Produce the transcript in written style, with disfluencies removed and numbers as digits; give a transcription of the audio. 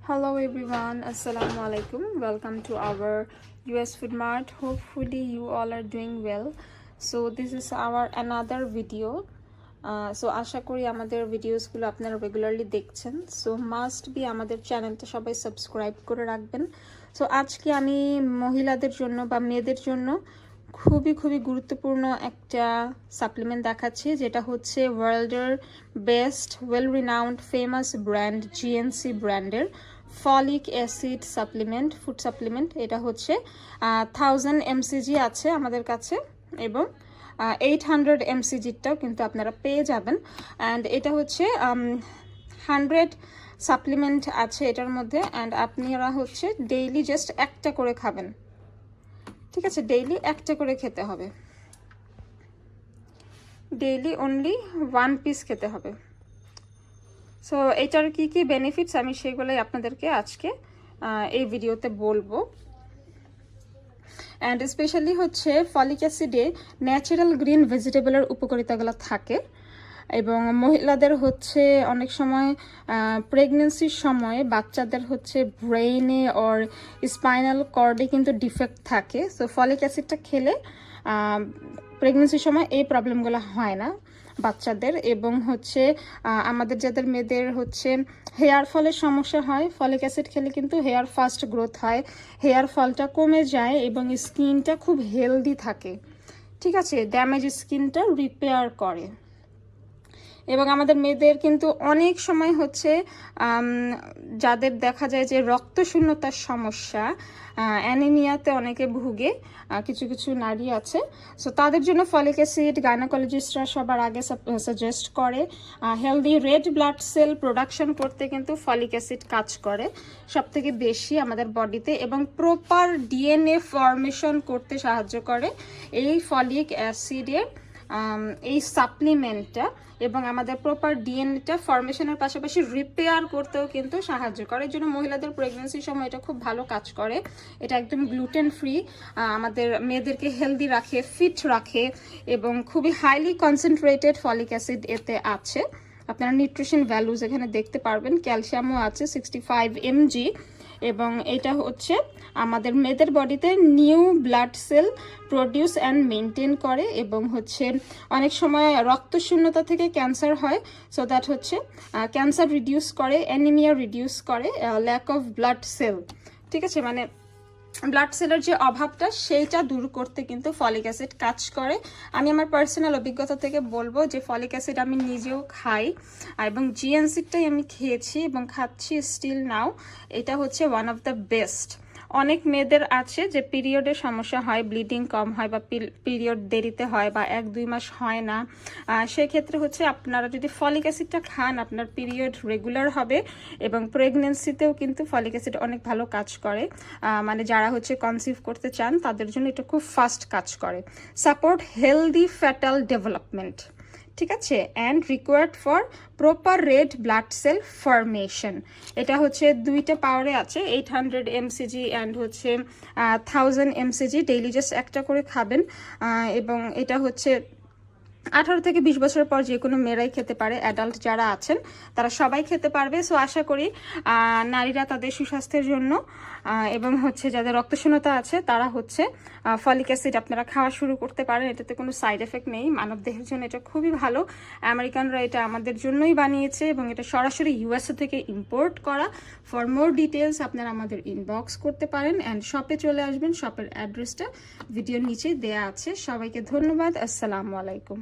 Hello everyone, Assalamu alaikum. Welcome to our US Food Mart. Hopefully you all are doing well. So this is our another video. So আশা করি আমাদের ভিডিওসগুলো আপনারা regularly দেখছেন। So must be আমাদের চ্যানেলটা সবাই subscribe করে রাখবেন। So আজকে আমি মহিলাদের জন্য বা মেয়েদের জন্য খুবই গুরুত্বপূর্ণ একটা সাপ্লিমেন্ট দেখাচ্ছি, যেটা হচ্ছে ওয়ার্ল্ডের best well renowned famous brand GNC ব্র্যান্ডের folic acid supplement, food supplement. এটা হচ্ছে 1000 mcg আছে আমাদের কাছে এবং 800 mcgটাও কিন্তু আপনারা পেয়ে যাবেন। অ্যান্ড এটা হচ্ছে 100 সাপ্লিমেন্ট আছে এটার মধ্যে। অ্যান্ড আপনারা হচ্ছে ডেইলি জাস্ট একটা করে খাবেন, ঠিক আছে? ডেইলি একটা করে খেতে হবে, ডেইলি অনলি 1 পিস খেতে হবে। সো এটার কি কি বেনিফিটস আমি সেগুলোই আপনাদেরকে আজকে এই ভিডিওতে বলবো। অ্যান্ড স্পেশালি হচ্ছে ফলিক অ্যাসিডে ন্যাচারাল গ্রিন ভেজিটেবলের উপকারিতাগুলো থাকে এবং মহিলাদের হচ্ছে অনেক সময় প্রেগনেন্সির সময় বাচ্চাদের হচ্ছে ব্রেইনে ওর স্পাইনাল কর্ডে কিন্তু ডিফেক্ট থাকে। সো ফলিক অ্যাসিডটা খেলে প্রেগনেন্সির সময় এই প্রবলেমগুলো হয় না বাচ্চাদের। এবং হচ্ছে আমাদের যাদের মেয়েদের হচ্ছে হেয়ার ফলের সমস্যা হয়, ফলিক অ্যাসিড খেলে কিন্তু হেয়ার ফাস্ট গ্রোথ হয়, হেয়ার ফলটা কমে যায় এবং স্কিনটা খুব হেলদি থাকে, ঠিক আছে? ড্যামেজ স্কিনটা রিপেয়ার করে। এবং আমাদের মেয়েদের কিন্তু অনেক সময় হচ্ছে যাদের দেখা যায় যে রক্তশূন্যতার সমস্যা, অ্যানিমিয়াতে অনেকে ভুগে, কিছু নারী আছে। সো তাদের জন্য ফলিক অ্যাসিড গাইনোকোলজিস্টরা সবার আগে সাজেস্ট করে। Healthy red blood cell production করতে কিন্তু ফলিক অ্যাসিড কাজ করে সবথেকে বেশি আমাদের বডিতে এবং প্রপার ডিএনএ ফর্মেশন করতে সাহায্য করে এই ফলিক অ্যাসিডের এই সাপ্লিমেন্টটা। এবং আমাদের প্রপার ডিএনএটা ফর্মেশনের পাশাপাশি রিপেয়ার করতেও কিন্তু সাহায্য করে। এই জন্য মহিলাদের প্রেগনেন্সির সময় এটা খুব ভালো কাজ করে। এটা একদম গ্লুটেন ফ্রি, আমাদের মেয়েদেরকে হেলদি রাখে, ফিট রাখে এবং খুবই হাইলি কনসেন্ট্রেটেড ফলিক অ্যাসিড এতে আছে। আপনারা নিউট্রিশন ভ্যালুজ এখানে দেখতে পারবেন, ক্যালসিয়ামও আছে 65 mg। এবং এটা হচ্ছে আমাদের মেয়েদের বডিতে new blood cell produce and maintain করে এবং হচ্ছে অনেক সময় রক্তশূন্যতা থেকে ক্যান্সার হয়, সো দ্যাট হচ্ছে ক্যান্সার রিডিউস করে, অ্যানিমিয়া রিডিউস করে, ল্যাক অফ ব্লাড সেল, ঠিক আছে? মানে ব্লাড সেলের যে অভাবটা সেইটা দূর করতে কিন্তু ফলিক অ্যাসিড কাজ করে। আমি আমার পার্সোনাল অভিজ্ঞতা থেকে বলবো যে ফলিক অ্যাসিড আমি নিজেও খাই এবং GNCটাই আমি খেয়েছি এবং খাচ্ছি স্টিল নাও। এটা হচ্ছে ওয়ান অফ দ্য বেস্ট। অনেক মেয়েদের আছে যে পিরিয়ডের সমস্যা হয়, ব্লিডিং কম হয় বা পিরিয়ড দেরিতে হয় বা 1-2 মাস হয় না। সেক্ষেত্রে হচ্ছে আপনারা যদি ফলিক অ্যাসিডটা খান আপনার পিরিয়ড রেগুলার হবে এবং প্রেগনেন্সিতেও কিন্তু ফলিক অ্যাসিড অনেক ভালো কাজ করে। মানে যারা হচ্ছে কনসিভ করতে চান তাদের জন্য এটা খুব ফাস্ট কাজ করে। সাপোর্ট হেলদি ফেটাল ডেভেলপমেন্ট, ঠিক আছে? And required for proper red blood cell formation. এটা হচ্ছে 2টা পাওয়ারে আছে, 800 mcg অ্যান্ড হচ্ছে 1000 mcg। ডেইলি জাস্ট একটা করে খাবেন। এবং এটা হচ্ছে 18 থেকে 20 বছরের পর যে কোনো মেয়েরাই খেতে পারে, অ্যাডাল্ট যারা আছেন তারা সবাই খেতে পারবে। সো আশা করি নারীরা তাদের সুস্বাস্থ্যের জন্য এবং হচ্ছে যাদের রক্তশূন্যতা আছে তারা হচ্ছে ফলিক অ্যাসিড আপনারা খাওয়া শুরু করতে পারেন। এটাতে কোনো সাইড এফেক্ট নেই, মানব দেহের জন্য এটা খুবই ভালো। আমেরিকানরা এটা আমাদের জন্যই বানিয়েছে এবং এটা সরাসরি ইউএসএ থেকে ইম্পোর্ট করা। ফর মোর ডিটেলস আপনারা আমাদের ইনবক্স করতে পারেন অ্যান্ড শপে চলে আসবেন। শপের অ্যাড্রেসটা ভিডিওর নিচে দেয়া আছে। সবাইকে ধন্যবাদ। আসসালামু আলাইকুম।